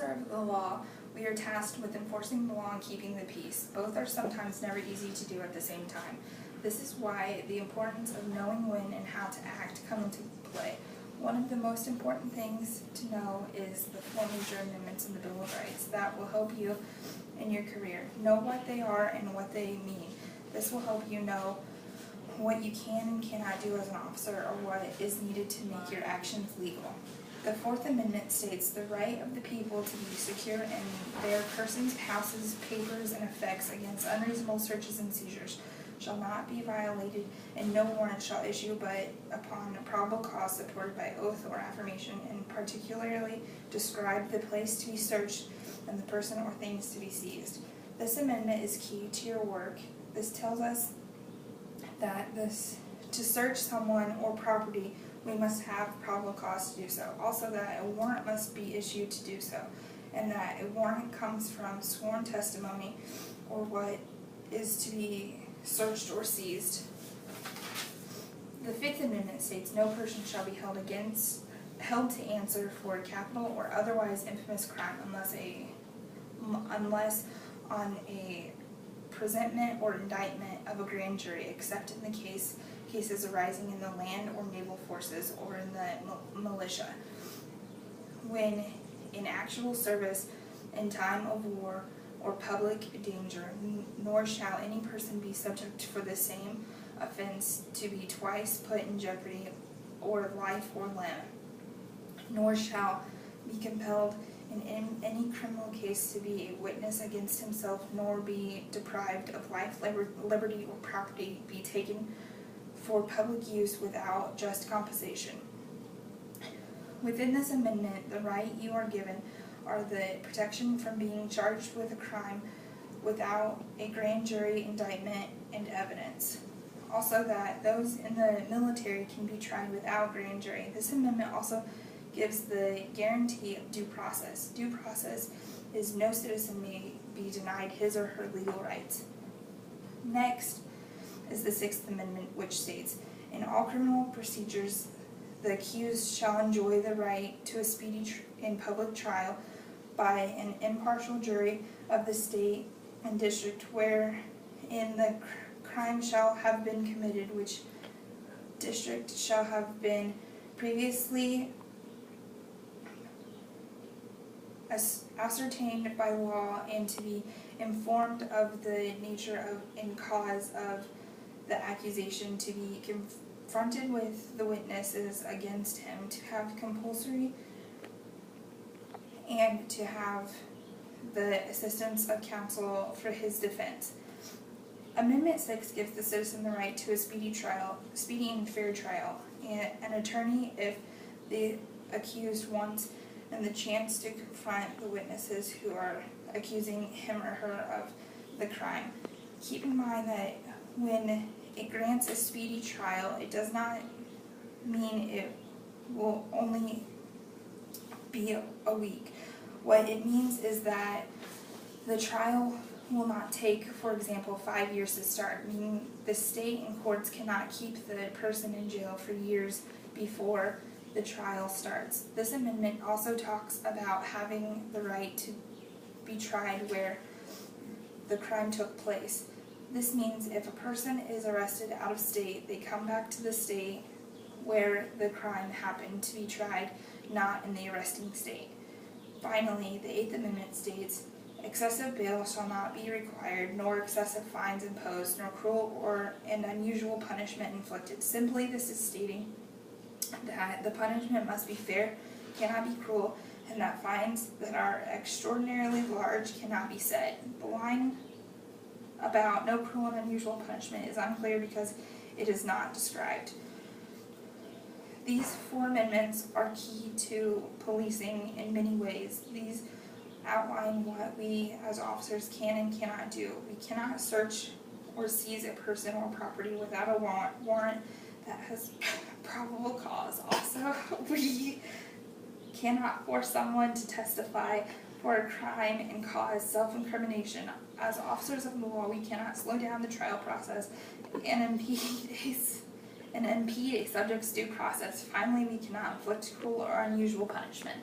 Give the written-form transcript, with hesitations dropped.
officer of the law, we are tasked with enforcing the law and keeping the peace. Both are sometimes never easy to do at the same time. This is why the importance of knowing when and how to act come into play. One of the most important things to know is the 4 major amendments in the Bill of Rights that will help you in your career. Know what they are and what they mean. This will help you know what you can and cannot do as an officer or what is needed to make your actions legal. The 4th Amendment states the right of the people to be secure in their persons, houses, papers, and effects against unreasonable searches and seizures shall not be violated, and no warrant shall issue but upon a probable cause supported by oath or affirmation, and particularly describe the place to be searched and the person or things to be seized. This amendment is key to your work. This tells us that to search someone or property, we must have probable cause to do so. Also that a warrant must be issued to do so, and that a warrant comes from sworn testimony or what is to be searched or seized. The 5th Amendment states no person shall be held to answer for a capital or otherwise infamous crime unless on a presentment or indictment of a grand jury, except in the cases arising in the land or naval forces or in the militia, when in actual service in time of war or public danger, nor shall any person be subject for the same offense to be twice put in jeopardy or life or limb, nor shall be compelled in any criminal case to be a witness against himself, nor be deprived of life, liberty, or property be taken for public use without just compensation. Within this amendment, the right you are given are the protection from being charged with a crime without a grand jury indictment and evidence. Also that those in the military can be tried without grand jury. This amendment also gives the guarantee of due process. Due process is no citizen may be denied his or her legal rights. Next is the 6th Amendment, which states, in all criminal procedures, the accused shall enjoy the right to a speedy and public trial by an impartial jury of the state and district wherein the crime shall have been committed, which district shall have been previously ascertained by law, and to be informed of the nature of and cause of the accusation, to be confronted with the witnesses against him, to have compulsory and to have the assistance of counsel for his defense. Amendment 6 gives the citizen the right to a speedy and fair trial, and an attorney if the accused wants, and the chance to confront the witnesses who are accusing him or her of the crime. Keep in mind that when it grants a speedy trial, it does not mean it will only be a week. What it means is that the trial will not take, for example, 5 years to start, meaning the state and courts cannot keep the person in jail for years before the trial starts. This amendment also talks about having the right to be tried where the crime took place. This means if a person is arrested out of state, they come back to the state where the crime happened to be tried, not in the arresting state. Finally, the 8th Amendment states, excessive bail shall not be required, nor excessive fines imposed, nor cruel or an unusual punishment inflicted. Simply, this is stating that the punishment must be fair, cannot be cruel, and that fines that are extraordinarily large cannot be set. The line about no cruel and unusual punishment is unclear because it is not described. These 4 amendments are key to policing in many ways. These outline what we as officers can and cannot do. We cannot search or seize a person or property without a warrant that has probable cause. Also, we cannot force someone to testify for a crime and cause self-incrimination. As officers of the law, we cannot slow down the trial process and impede a subject's due process. Finally, we cannot inflict cruel or unusual punishment.